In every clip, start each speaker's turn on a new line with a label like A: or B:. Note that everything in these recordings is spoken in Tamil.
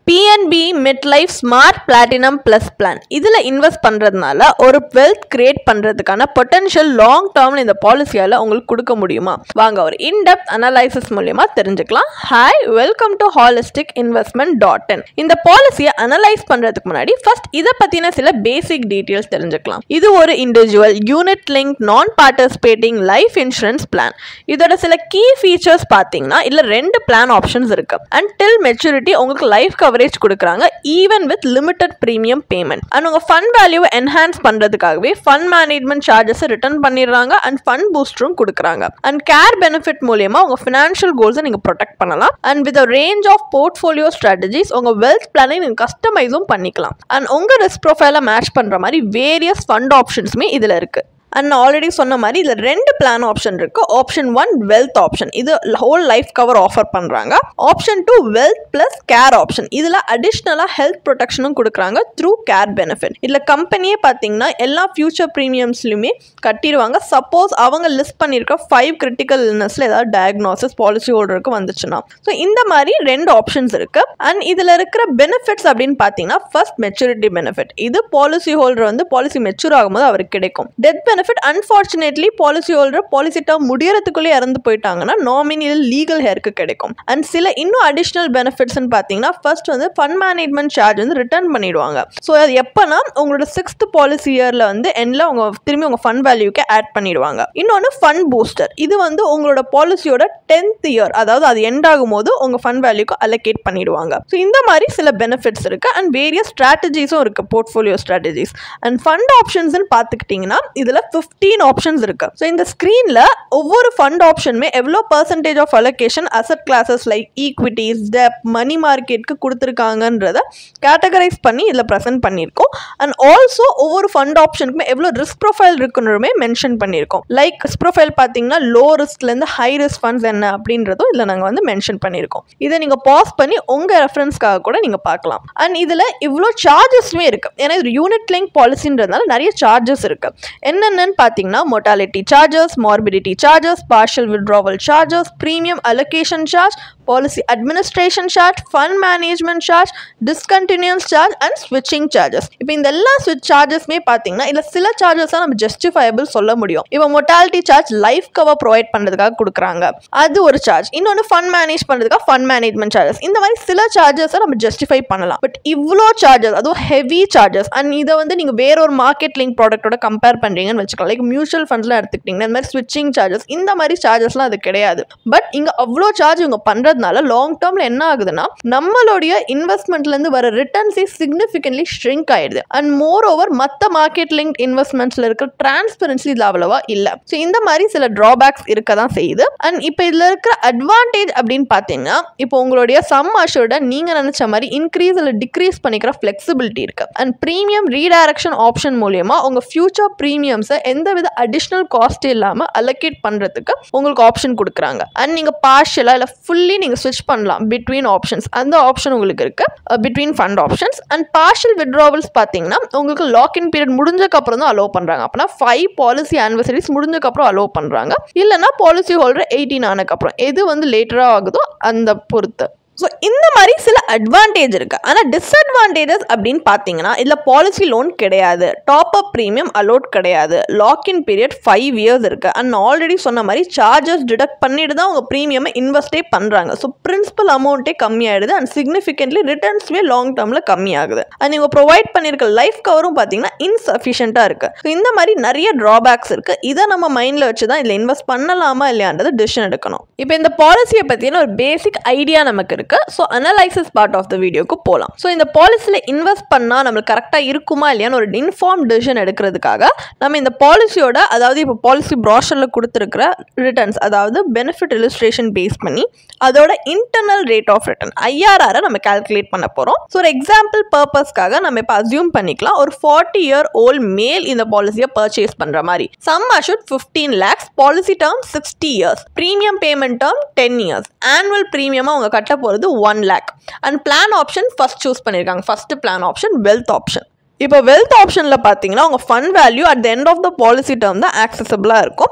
A: PNB Midlife Smart Platinum Plus Plan இதில் இன்வெஸ்ட் பண்ணுறதுனால ஒரு வெல்த் கிரியேட் பண்ணுறதுக்கான பொட்டன்ஷியல் லாங் டேர்மில் இந்த பாலிசியால் உங்களுக்கு கொடுக்க முடியுமா? வாங்க ஒரு இன்டெப்த் அனலைசிஸ் மூலியமா தெரிஞ்சுக்கலாம். Hi, welcome to holisticinvestment.in. இந்த பாலிசியை அனலைஸ் பண்ணுறதுக்கு முன்னாடி ஃபர்ஸ்ட் இதை பற்றின சில பேசிக் டீட்டெயில்ஸ் தெரிஞ்சுக்கலாம். இது ஒரு individual unit linked non participating life insurance plan. இதோட சில கீ ஃபீச்சர்ஸ் பார்த்தீங்கன்னா இதில் 2 பிளான் ஆப்ஷன்ஸ் இருக்கு. அண்ட் டில் மெச்சூரிட்டி உங்களுக்கு லைஃப் கவரேஜ் கொடுக்குறாங்க even with limited premium payment. And உங்க ஃபண்ட் வேல்யூவை என்ஹான்ஸ் பண்றதுக்காகவே ஃபண்ட் மேனேஜ்மெண்ட் சார்ஜஸ் ரிட்டர்ன் பண்ணிடுறாங்க அண்ட் ஃபண்ட் பூஸ்டரும் கொடுக்குறாங்க. அண்ட் கேர் பெனிஃபிட் மூலியமா உங்க ஃபினான்ஷியல் கோல்ஸை நீங்க ப்ரொடெக்ட் பண்ணலாம். And with range of portfolio strategies உங்க வெல்த் பிளானை நீங்க கஸ்டமைஸும் பண்ணிக்கலாம். அண்ட் உங்க ரிஸ்க் ப்ரொஃபைலை மேட்ச் பண்ற மாதிரி வேரியஸ் ஃபண்ட் ஆப்ஷன்ஸுமே இதுல இருக்கு. அண்ட் ஆல்ரெடி சொன்ன மாதிரி இதில் 2 பிளான் ஆப்ஷன் இருக்கு. ஆப்ஷன் 1 வெல்த் ஆப்ஷன், இது ஹோல் லைஃப் கவர் ஆஃபர் பண்ணுறாங்க. Option 2 wealth plus care option, இதில் அடிஷ்னலாக ஹெல்த் ப்ரொடெக்ஷனும் கொடுக்குறாங்க த்ரூ கேர் பெனிஃபிட். இதில் கம்பெனியே பார்த்தீங்கன்னா எல்லா ஃபியூச்சர் ப்ரீமியம்ஸ்லையுமே கட்டிடுவாங்க. சப்போஸ் அவங்க லிஸ்ட் பண்ணியிருக்க 5 கிரிட்டிக்கல் இல்னஸில் ஏதாவது டயக்னோசிஸ் பாலிசி ஹோல்டருக்கு வந்துச்சுன்னா. ஸோ இந்த மாதிரி 2 ஆப்ஷன்ஸ் இருக்கு. அண்ட் இதில் இருக்கிற பெனிஃபிட்ஸ் அப்படின்னு பார்த்தீங்கன்னா ஃபர்ஸ்ட் மெச்சூரிட்டி பெனிஃபிட். இது பாலிசி ஹோல்டர் வந்து பாலிசி மெச்சூர் ஆகும்போது அவருக்கு கிடைக்கும். Death benefit unfortunately policy holder policy term முடியறதுக்குள்ளே இறந்து போயிட்டாங்கன்னா நாமினியில் லீகல் ஹேருக்கு கிடைக்கும். அண்ட் சில இன்னும் அடிஷ்னல் பெனிஃபிட்ஸ் பார்த்தீங்கன்னா ஃபர்ஸ்ட் வந்து ஃபண்ட் மேனேஜ்மெண்ட் சார்ஜ் வந்து ரிட்டர்ன் பண்ணிடுவாங்க. ஸோ அது எப்போனா உங்களோட 6th பாலிசி இயரில் வந்து எண்ணில் உங்க திரும்பி உங்க ஃபண்ட் வேல்யூக்கு ஆட் பண்ணிடுவாங்க. இன்னொன்று ஃபண்ட் பூஸ்டர், இது வந்து உங்களோட பாலிசியோட 10th இயர், அதாவது அது எண்ட் ஆகும் போது உங்க ஃபண்ட் வேல்யூக்கு அலோகேட் பண்ணிடுவாங்க. ஸோ இந்த மாதிரி சில பெனிஃபிட்ஸ் இருக்கு. அண்ட் வேரியஸ் ஸ்ட்ராட்டஜிஸும் இருக்கு, portfolio strategies. End fund options பார்த்துக்கிட்டிங்கன்னா இதில் 15 ஆப்ஷன்ஸ் இருக்கு. ஸோ இந்த ஸ்கிரீன்ல ஒவ்வொரு ஃபண்ட் ஆப்ஷனுமே எவ்வளோ percentage of allocation asset classes like equities, debt, money மார்க்கெட்டுக்கு கொடுத்துருக்காங்கன்றத கேட்டகரைஸ் பண்ணி இதில் ப்ரெசென்ட் பண்ணியிருக்கோம். அண்ட் ஆல்சோ ஒவ்வொரு ஃபண்ட் ஆப்ஷனுக்குமே எவ்வளோ ரிஸ்க் ப்ரொஃபைல் இருக்குன்னு மென்ஷன் பண்ணியிருக்கோம். லைக் ரிஸ்க் ப்ரொஃபைல் பார்த்தீங்கன்னா லோ ரிஸ்க்லேருந்து ஹை ரிஸ்க் ஃபண்ட்ஸ் என்ன அப்படின்றதும் இதில் நாங்கள் வந்து மென்ஷன் பண்ணியிருக்கோம். இதை நீங்கள் பாஸ் பண்ணி உங்கள் ரெஃபரன்ஸ்க்காக கூட நீங்கள் பார்க்கலாம். அண்ட் இதில் இவ்வளோ சார்ஜஸ்மே இருக்கு. ஏன்னா இது யூனிட் லிங்க் பாலிசின்றதுனால நிறைய சார்ஜஸ் இருக்கு. என்னென்னு பார்த்தீங்கன்னா mortality charges, morbidity charges, partial withdrawal charges, premium allocation charge, policy administration charge, fund management charge, discontinues charge and ஸ்விட்சிங் சார்ஜஸ். இப்போ இந்த எல்லா ஸ்விட்ச் சார்ஜஸ்மே பார்த்தீங்கன்னா இதில் சில சார்ஜஸ் தான் நம்ம ஜஸ்டிஃபைபிள் சொல்ல முடியும். இப்போ mortality charge life cover provide பண்ணுறதுக்காக கொடுக்குறாங்க, அது ஒரு சார்ஜ். இன்னொன்று ஃபண்ட் மேனேஜ் பண்ணுறதுக்காக ஃபண்ட் மேனேஜ்மெண்ட் சார்ஜஸ். இந்த மாதிரி சில சார்ஜஸை நம்ம ஜஸ்டிஃபை பண்ணலாம். பட் இவ்வளோ சார்ஜஸ், அதுவும் ஹெவி சார்ஜஸ், அண்ட் இதை வந்து நீங்கள் வேற ஒரு மார்க்கெட் லிங்க் ப்ராடக்ட்டோட கம்பேர் பண்ணுறீங்கன்னு வச்சுக்கலாம். லைக் மியூச்சுவல் ஃபண்ட்ஸ்லாம் எடுத்துக்கிட்டிங்கன்னா இந்த மாதிரி ஸ்விட்சிங் சார்ஜஸ், இந்த மாதிரி சார்ஜஸ்லாம் அது கிடையாது. பட் இங்கே அவ்வளோ சார்ஜ் இவங்க பண்ணுறதுனால லாங் டேர்மில் என்ன ஆகுதுன்னா நம்மளுடைய இன்வெஸ்ட்மெண்ட்லேருந்து வர ரிட்டர்ன்ஸே சிக்னிஃபிகன்ட்லி ஷ்ரிங்க் ஆயிடுது. அண்ட் மோர் ஓவர் மற்ற மார்க்கெட் லிங்க் இன்வெஸ்ட்மெண்ட்ஸில் இருக்கிற டிரான்ஸ்பரன்சி இதில் அவ்வளவா இல்லை. ஸோ இந்த மாதிரி சில ட்ராபேக்ஸ் இருக்க தான் செய்யுது. அண்ட் இப்போ இதில் இருக்கிற அட்வான்டேஜ் அப்படின்னு பார்த்தீங்கன்னா இப்போ உங்களுடைய சம் அஷ்யூர்டை நீங்கள் நினச்ச மாதிரி இன்க்ரீஸ் இல்லை டிக்ரீஸ் பண்ணிக்கிற ஃப்ளெக்சிபிலிட்டி இருக்குது. அண்ட் ப்ரீமியம் ரீடைரக்ஷன் ஆப்ஷன் மூலியமாக உங்கள் ஃபியூச்சர் ப்ரீமியம்ஸை எந்தவித அடிஷ்னல் காஸ்ட் இல்லாமல் அலோகேட் பண்ணுறதுக்கு உங்களுக்கு ஆப்ஷன் கொடுக்குறாங்க. அண்ட் நீங்கள் பார்ஷியலாக இல்லை ஃபுல்லி நீங்கள் ஸ்விட்ச் பண்ணலாம் பிட்வீன் ஆப்ஷன்ஸ். அந்த ஆப்ஷன் உங்களுக்கு இருக்குது between fund options. And partial withdrawals பார்த்தீங்கன்னா உங்களுக்கு லாக்இன் பீரியட் முடிஞ்சக்கப்புறம் தான் அலோவ் பண்ணுறாங்க. அப்படின்னா 5 பாலிசி ஆனிவர்சரிஸ் முடிஞ்சக்கப்புறம் அலோவ் பண்ணுறாங்க. இல்லைனா பாலிசி ஹோல்டர் 18 ஆனதுக்கப்புறம் எது வந்து லேட்டராக ஆகுதோ அந்த பொறுத்து. ஸோ இந்த மாதிரி சில அட்வான்டேஜ் இருக்குது. ஆனால் டிஸ்அட்வான்டேஜஸ் அப்படின்னு பார்த்தீங்கன்னா இதில் பாலிசி லோன் கிடையாது, டாப் அப் ப்ரீமியம் அலோட் கிடையாது, லாக்இன் பீரியட் 5 இயர்ஸ் இருக்குது. அண்ட் ஆல்ரெடி சொன்ன மாதிரி சார்ஜஸ் டிடக்ட் பண்ணிட்டு தான் உங்கள் ப்ரீமியமை இன்வெஸ்டே பண்ணுறாங்க. ஸோ பிரின்சிபல் அமௌண்ட்டே கம்மியாகிடுது அண்ட் சிக்னிஃபிகன்ட்லி ரிட்டர்ன்ஸுமே லாங் டேர்மில் கம்மியாகுது. அண்ட் நீங்கள் ப்ரொவைட் பண்ணியிருக்க லைஃப் கவரும் பார்த்தீங்கன்னா இன்சஃபிஷியண்ட்டாக இருக்குது. ஸோ இந்த மாதிரி நிறைய ட்ராபேக்ஸ் இருக்குது. இதை நம்ம மைண்டில் வச்சு தான் இதில் இன்வெஸ்ட் பண்ணலாமா இல்லையான்றது டிசிஷன் எடுக்கணும். இப்போ இந்த பாலிசியை பற்றின ஒரு பேசிக் ஐடியா நமக்கு இருக்குது. So analysis part of the வீடியோக்கு போகலாம். ஸோ இந்த பாலிசியில் இன்வெஸ்ட் பண்ணால் நம்மளுக்கு கரெக்டாக இருக்குமா இல்லையான்னு ஒரு இன்ஃபார்ம் டிசிஷன் எடுக்கிறதுக்காக நம்ம இந்த பாலிசியோட, அதாவது இப்போ பாலிசி ப்ராஷரில் கொடுத்துருக்கிற ரிட்டர்ன்ஸ், அதாவது பெனிஃபிட் இல்லுஸ்ட்ரேஷன் பேஸ் பண்ணி அதோட internal rate of return IRR நம்ம கால்குலேட் பண்ண போகிறோம். ஸோ ஒரு எக்ஸாம்பிள் பர்பஸ்க்காக நம்ம இப்போ அசியூம் பண்ணிக்கலாம் ஒரு 40-year-old மேல் இந்த பாலிசியை பர்ச்சேஸ் பண்ணுற மாதிரி. Sum assured 15 lakhs, policy term 60 years, premium payment term 10 years, annual ப்ரீமியமாக அவங்க கட்ட போகிறது 1 lakh. And plan option first choose பண்ணியிருக்காங்க. First plan option wealth option. இப்போ வெல்த் ஆப்ஷனில் பார்த்தீங்கன்னா உங்கள் fund value at the end of the policy term தான் ஆக்சசபிளாக இருக்கும்.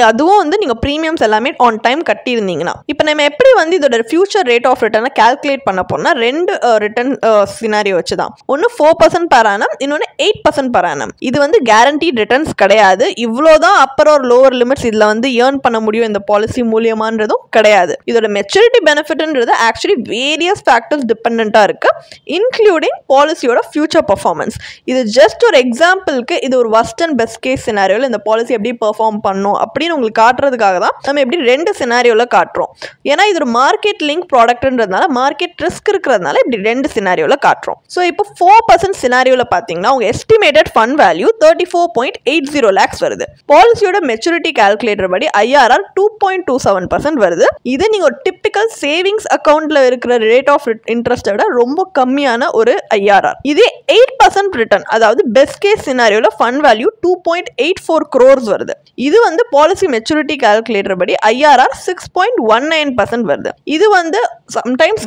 A: அதுவும் வந்து நீங்கள் ப்ரீமியம்ஸ் எல்லாமே ஆன் டைம் கட்டியிருந்தீங்கன்னா. இப்போ நம்ம எப்படி வந்து இதோட ஃபியூச்சர் ரேட் ஆஃப் ரிட்டர்னை கால்குலேட் பண்ண போனால் 2 ரிட்டர்ன் சினாரியோ வச்சு தான். ஒன்று 4% per annum, இன்னொன்று 8% per annum. இது வந்து கேரண்டீட் ரிட்டர்ன்ஸ் கிடையாது. இவ்வளோதான் அப்பர் ஒரு லோவர் லிமிட்ஸ் இதில் வந்து ஏர்ன் பண்ண முடியும் இந்த பாலிசி மூலியமானதும் கிடையாது. இதோட மெச்சூரிட்டி பெனிஃபிட்ன்றது ஆக்சுவலி வேரியஸ் ஃபேக்டர்ஸ் டிபெண்டாக இருக்கு, இன்க்ளூடிங் பாலிசியோட ஃபியூச்சர் பர்ஃபார்மன்ஸ். இது ஜஸ்ட் ஒரு எக்ஸாம்பிளுக்கு இது ஒரு worst and best case சினாரியோவில் இந்த பாலிசி எப்படி பெர்ஃபார்ம் பண்ணும் அப்படின்னு உங்களுக்கு காட்டுறதுக்காக தான் நம்ம எப்படி 2 சினாரியோவில் காட்டுறோம். ஏன்னா இது ஒரு மார்க்கெட் லிங்க் ப்ராடக்ட்ன்றதுனால மார்க்கெட் ரிஸ்க் இருக்கிறதுனால இப்படி 2 சினாரியோவில் காட்டுறோம். ஸோ இப்போ 4% சினாரியோவில் பார்த்தீங்கன்னா உங்கள் எஸ்டிமேட்டட் ஃபண்ட் வேல்யூ 34.80 lakhs வருது. பாலிசியோட மெச்சூரிட்டி கால்குலேட்டர் படி IRR 2.27% வருது. இது நீங்கள் ஒரு டிப்பிக்கல் சேவிங்ஸ் அக்கௌண்ட்டில் இருக்கிற ரேட் ஆஃப் இன்ட்ரெஸ்ட்டை விட ரொம்ப கம்மியான ஒரு IRR. இதே 8% ரிட்டர்ன், அதாவது பெஸ்ட் கேஸ் சினாரியோல ஃபண்ட் வேல்யூ 2.84 crores வருது. இது வந்து பாலிசி மெச்சூரிட்டி கால்குலேட்டர் படி IRR 6.19% வருது. இது வந்து சம்டைம்ஸ்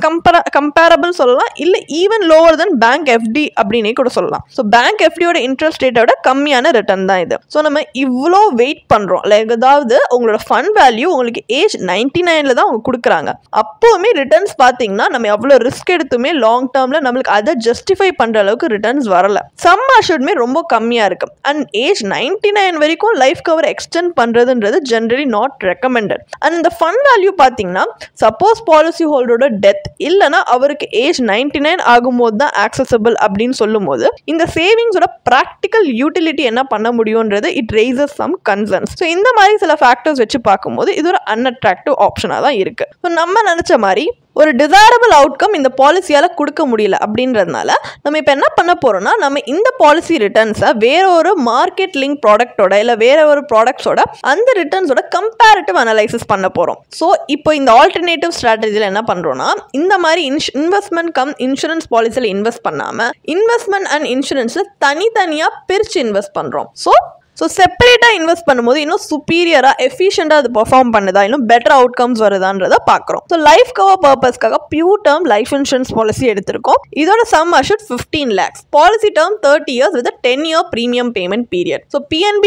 A: கம்பேரபிள் சொல்லலாம், இல்ல ஈவன் லோவர் தென் பேங்க் FD அப்படின்னே கூட சொல்லலாம். ஸோ பேங்க் FDயோட இன்ட்ரெஸ்ட் ரேட்டை விட கம்மியான ரிட்டர்ன் தான் இது. ஸோ நம்ம இவ்வளோ வெயிட் பண்றோம், லைக் அதாவது உங்களோட ஃபண்ட் வேல்யூ உங்களுக்கு ஏஜ் 99ல தான் அவங்க கொடுக்குறாங்க. அப்போவுமே ரிட்டர்ன்ஸ் பார்த்தீங்கன்னா நம்ம எவ்வளோ ரிஸ்க் எடுத்துமே லாங் டேர்ம்ல நம்மளுக்கு அதை ஜஸ்டிஃபை பண்ற அளவுக்கு ரிட்டர்ன்ஸ் வரல. சம் அஷூர்டுமே ரொம்ப கம்மியா இருக்கு. அண்ட் ஏஜ் 99 வரைக்கும் லைஃப் கவர் எக்ஸ்டெண்ட் பண்றதுன்றது ஜெனரலி நாட் ரெக்கமெண்டட். அண்ட் இந்த ஃபண்ட் வேல்யூ பார்த்தீங்கன்னா சப்போஸ் பாலிசி ஹோல்டரோட டெத் இல்லைன்னா அவருக்கு ஏஜ் 99 ஆகும்போது தான் ஆக்சசபிள் அப்படின்னு சொல்லும் போது இந்த சேவிங்ஸோட ப்ராக்டிக்கல் யூட்டிலிட்டி என்ன பண்ண முடியும்ன்றது it raises some concerns. So இந்த மாதிரி சில ஃபேக்டர்ஸ் வச்சு பார்க்கும்போது இது ஒரு அன்அட்ராக்டிவ் ஆப்ஷனாக தான் இருக்கு. ஸோ நம்ம நினைச்ச மாதிரி ஒரு டிசைரபிள் அவுட்கம் இந்த பாலிசியால் கொடுக்க முடியல அப்படின்றதுனால நம்ம இப்போ என்ன பண்ண போகிறோம்னா நம்ம இந்த பாலிசி ரிட்டர்ன்ஸை வேற ஒரு மார்க்கெட் லிங்க் ப்ராடக்டோட இல்லை வேற ஒரு ப்ராடக்ட்ஸோட அந்த ரிட்டர்ன்ஸோட கம்பேரிட்டிவ் அனலைசிஸ் பண்ண போகிறோம். ஸோ இப்போ இந்த ஆல்டர்னேட்டிவ் ஸ்ட்ராட்டஜியில் என்ன பண்ணுறோம்னா இந்த மாதிரி இன்வெஸ்ட்மெண்ட் கம் இன்சூரன்ஸ் பாலிசியில் இன்வெஸ்ட் பண்ணாமல் இன்வெஸ்ட்மெண்ட் அண்ட் இன்சூரன்ஸில் தனித்தனியாக பிரித்து இன்வெஸ்ட் பண்ணுறோம். ஸோ செப்பரேட்டாக இன்வெஸ்ட் பண்ணும்போது இன்னும் சுப்பீரியராக எஃபிஷியண்டாக அது பெர்ஃபார்ம் பண்ணுதா, இன்னும் பெட்டர் அவுட்கம்ஸ் வருதான்றதை பார்க்குறோம். ஸோ லைஃப் கவர் பர்பஸ்க்காக pure term life insurance policy எடுத்திருக்கோம். இதோட sum assured 15 lakhs. Policy term 30 years with 10-year premium payment period. So PNB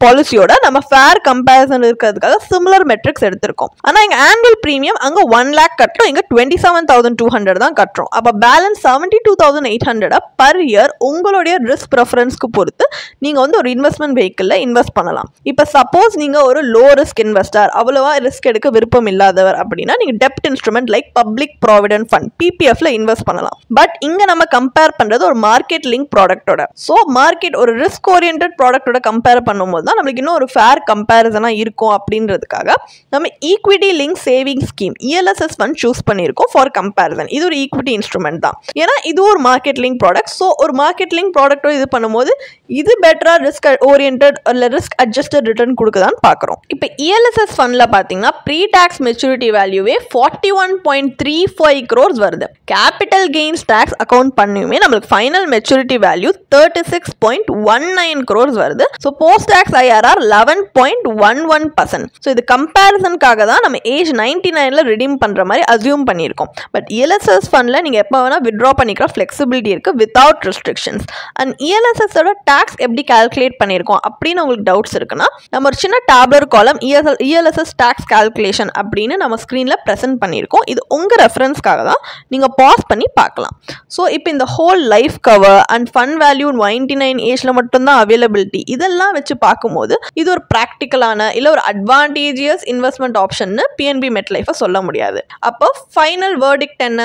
A: பாலிசியோட நம்ம ஃபேர் கம்பேரிசன் இருக்கிறதுக்காக சிமிலர் மெட்ரிக்ஸ் எடுத்திருக்கோம். ஆனால் எங்கள் ஆனுவல் ப்ரீமியம் அங்கே 1 lakh கட்டுறோம், இங்கே 27,200 தான் கட்டுறோம். அப்போ பேலன்ஸ் 72,800 பர் இயர் உங்களுடைய ரிஸ்க் ப்ரெஃபரன்ஸ்க்கு பொறுத்து நீங்கள் வந்து ஒரு இன்வெஸ்ட்மெண்ட் வெஹிக்கிள்ல இன்வெஸ்ட் பண்ணலாம். இப்போ சப்போஸ் நீங்க ஒரு லோ ரிஸ்க் இன்வெஸ்டர், அவ்வளவா ரிஸ்க் எடுக்க விருப்பம் இல்லாதவர் அப்படின்னா நீங்க டெப்ட் instrument like public provident fund PPFல இன்வெஸ்ட் பண்ணலாம். பட் இங்க நம்ம கம்பேர் பண்றது ஒரு மார்க்கெட் லிங்க் ப்ராடக்டோட. ஸோ மார்க்கெட் ஒரு ரிஸ்க் ஓரியன்டட் ப்ராடக்டோட கம்பேர் பண்ணும்போது தான் நம்மளுக்கு இன்னும் ஒரு ஃபேர் கம்பேரிசனா இருக்கும் அப்படின்றதுக்காக நம்ம equity link saving scheme ELSS fund choose பண்ணியிருக்கோம் ஃபார் கம்பேரிசன். இது ஒரு ஈக்விட்டி இன்ஸ்ட்ருமெண்ட் தான், ஏன்னா இது ஒரு மார்க்கெட் லிங்க் ப்ராடக்ட். ஸோ ஒரு மார்க்கெட் லிங்க் ப்ராடக்டோ இது பண்ணும்போது இது பெட்டரா ரிஸ்க் ஓரியன்டட் இல்ல ரிஸ்க் அட்ஜஸ்டட் ரிட்டர்ன் கொடுக்குதான்னு பார்க்குறோம். இப்போ ELSS ஃபண்ட்ல பார்த்தீங்கன்னா ப்ரீ டாக்ஸ் மெச்சூரிட்டி வேல்யூவே 41.35 crores வருது. கேபிட்டல் கெயின்ஸ் டாக்ஸ் அக்கௌண்ட் பண்ணியுமே நம்மளுக்கு ஃபைனல் மெச்சூரிட்டி வேல்யூ 36.19 crores வருது. So post tax IRR 11.11%. So இது கம்பேரிசனுக்காக தான் நம்ம ஏஜ் 99ல ரிடீம் பண்ற மாதிரி அசியூம் பண்ணியிருக்கோம். பட் ELSS ஃபண்ட்ல நீங்க எப்போ வேணா வித்ட்ரா பண்ணிக்கிற ஃபிளெக்சிபிலிட்டி இருக்கு வித்வுட் ரெஸ்ட்ரிக்ஷன்ஸ். அண்ட் ELSSோட டாக்ஸ் எப்படி கால்குலேட் பண்ணியிருக்கோம் அப்படின்னு உங்களுக்கு டவுட்ஸ் இருக்குன்னா நம்ம ஒரு சின்ன டேப்லர் காலம் ELSS டாக்ஸ் கால்குலேஷன் அப்படின்னு நம்ம ஸ்க்ரீன்ல ப்ரெசென்ட் பண்ணியிருக்கோம். இது உங்க ரெஃபரன்ஸ்க்காக தான், நீங்க பாஸ் பண்ணி பார்க்கலாம். ஸோ இப்போ இந்த whole life cover end fund value 99 ஏஜ்ல மட்டும்தான் அவைலபிலிட்டி, இதெல்லாம் வச்சு பார்க்கும்போது இது ஒரு ப்ராக்டிக்கலான இல்லை ஒரு advantageous investment option PNB MetLife சொல்ல முடியாது. அப்போ ஃபைனல் வேர்டிக்ட் என்ன?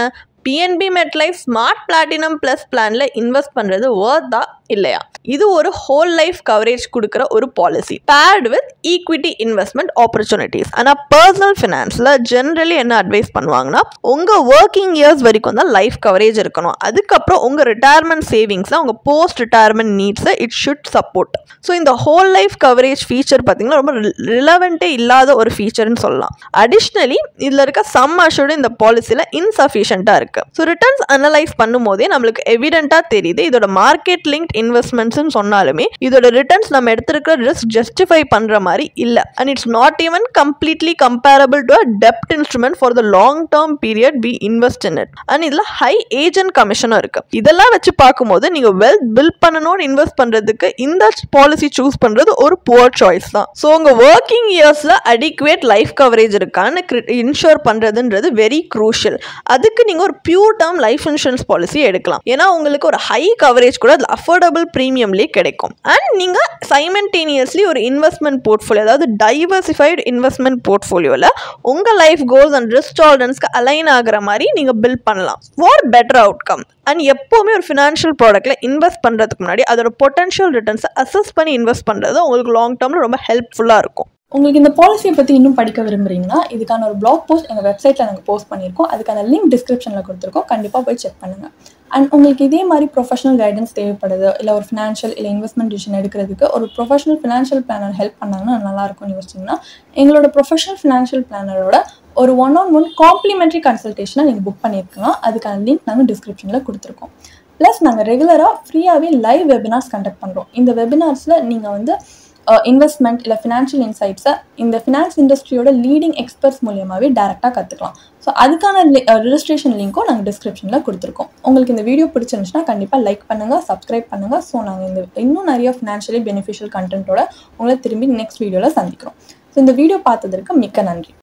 A: PNB MetLife smart platinum plus பிளான்ல இன்வெஸ்ட் பண்றது வர்த்தா இல்லையா? இது ஒரு ஹோல் லைஃப் கவரேஜ் கொடுக்குற ஒரு policy bird with equity investment opportunities. ஆனால் பர்சனல் ஃபினான்ஸில் ஜென்ரலி என்ன அட்வைஸ் பண்ணுவாங்கன்னா உங்கள் ஒர்க்கிங் இயர்ஸ் வரைக்கும் தான் லைஃப் கவரேஜ் இருக்கணும். அதுக்கப்புறம் உங்கள் ரிட்டையர்மெண்ட் சேவிங்ஸை உங்கள் போஸ்ட் ரிட்டையர்மெண்ட் நீட்ஸை இட் ஷுட் சப்போர்ட். ஸோ இந்த ஹோல் லைஃப் கவரேஜ் ஃபீச்சர் பார்த்தீங்கன்னா ரொம்ப ரிலவெண்ட்டே இல்லாத ஒரு ஃபீச்சர்னு சொல்லலாம். அடிஷ்னலி இதில் இருக்க சம் அஷூர்டு இந்த பாலிசியில் இன்சஃபிஷியண்ட்டாக இருக்குது. இருக்கு. ஸோ ரிட்டர்ன்ஸ் அனலைஸ் பண்ணும்போதே நம்மளுக்கு எவிடென்ட்டா தெரியுது இதோட மார்க்கெட் லிங்க்ட் இன்வெஸ்ட்மெண்ட்ஸ்னு சொன்னாலுமே இதோட ரிட்டர்ன்ஸ் நம்ம எடுத்திருக்கிற ரிஸ்க் ஜஸ்டிஃபை பண்ற மாதிரி இல்ல. And it's not even completely comparable to a டெப்ட் instrument for the long term period we invest in it. And இதுல ஹை ஏஜென்ட் கமிஷனும் இருக்கு. இதெல்லாம் வச்சு பார்க்கும்போது நீங்க வெல்த் பில்ட் பண்ணணும்னு இன்வெஸ்ட் பண்றதுக்கு இந்த பாலிசி சூஸ் பண்றது ஒரு புவர் சாய்ஸ் தான். ஸோ உங்க ஒர்க்கிங் இயர்ஸ்ல அடிக்குவேட் லைஃப் கவரேஜ் இருக்கான்னு இன்ஷூர் பண்றதுன்றது வெரி க்ரூஷியல். அதுக்கு நீங்க ஒரு pure term life insurance policy எடுக்கலாம். ஏன்னா உங்களுக்கு ஒரு ஹை கவரேஜ் கூட அதில் அஃபோர்டபுள் ப்ரீமியம்லேயே கிடைக்கும். அண்ட் நீங்க சைமல்டேனியஸ்லி ஒரு இன்வெஸ்ட்மெண்ட் போர்ட்ஃபோலியோ, அதாவது டைவர்சிஃபைடு இன்வெஸ்ட்மெண்ட் போர்ட்ஃபோலியோவில் உங்கள் லைஃப் கோல்ஸ் அண்ட் ரிஸ்க் டாலரன்ஸ்க்கு அலைன் ஆகிற மாதிரி நீங்கள் பில்ட் பண்ணலாம் ஃபார் பெட்டர் அவுட்கம். அண்ட் எப்போவுமே ஒரு ஃபினான்ஷியல் ப்ராடக்ட்டில் இன்வெஸ்ட் பண்ணுறதுக்கு முன்னாடி அதோட பொட்டன்ஷியல் ரிட்டர்ன்ஸை அசஸ் பண்ணி இன்வெஸ்ட் பண்ணுறது உங்களுக்கு லாங் டேர்மில் ரொம்ப ஹெல்ப்ஃபுல்லாக இருக்கும்.
B: உங்களுக்கு இந்த பாலிசியை பற்றி இன்னும் படிக்க விரும்புறீங்கன்னா இதுக்கான ஒரு பிளாக் போஸ்ட் எங்கள் வெப்சைட்டில் நாங்கள் போஸ்ட் பண்ணியிருக்கோம். அதுக்கான லிங்க் டிஸ்கிரிப்ஷனில் கொடுத்துருக்கோம். கண்டிப்பாக போய் செக் பண்ணுங்கள். அண்ட் உங்களுக்கு இதே மாதிரி ப்ரொஃபஷனல் கைடன்ஸ் தேவைப்படுது, இல்லை ஒரு ஃபினான்ஷியல் இல்லை இன்வெஸ்ட்மெண்ட் டிசிஷன் எடுக்கிறதுக்கு ஒரு ப்ரொஃபஷனல் ஃபினான்ஷியல் பிளானர் ஹெல்ப் பண்ணாங்கன்னா நல்லாயிருக்கும்னு யோசிச்சிங்கன்னா எங்களோட ப்ரொஃபஷனல் ஃபினான்ஷியல் பிளானரோட ஒரு 1-on-1 காம்ப்ளிமெண்ட்ரி கன்சல்டேஷனை நீங்கள் புக் பண்ணியிருக்கலாம். அதுக்கான லிங்க் நாங்கள் டிஸ்கிரிப்ஷனில் கொடுத்துருக்கோம். ப்ளஸ் நாங்கள் ரெகுலராக ஃப்ரீயாகவே லைவ் வெபினார்ஸ் கண்டக்ட் பண்ணுறோம். இந்த வெபினார்ஸில் நீங்கள் வந்து இன்வெஸ்ட்மெண்ட் இல்லை ஃபினான்ஷியல் இன்சைட்ஸை இந்த ஃபினான்ஸ் இண்டஸ்ட்ரியோட லீடிங் எக்ஸ்பர்ட்ஸ் மூலியமாகவே டேரெக்டாக கற்றுக்கலாம். ஸோ அதுக்கான ரெஜிஸ்ட்ரேஷன் லிங்க்கும் நாங்கள் டிஸ்கிரிப்ஷனில் கொடுத்துருக்கோம். உங்களுக்கு இந்த வீடியோ பிடிச்சிருந்துச்சுன்னா கண்டிப்பாக லைக் பண்ணுங்கள், சப்ஸ்கிரைப் பண்ணுங்கள். ஸோ நாங்கள் இன்னும் நிறைய ஃபினான்ஷியலி பெனிஃபிஷியல் கண்டென்ட்டோட உங்களை திரும்பி நெக்ஸ்ட் வீடியோவில் சந்திக்கிறோம். ஸோ இந்த வீடியோ பார்த்ததற்கு மிக்க நன்றி.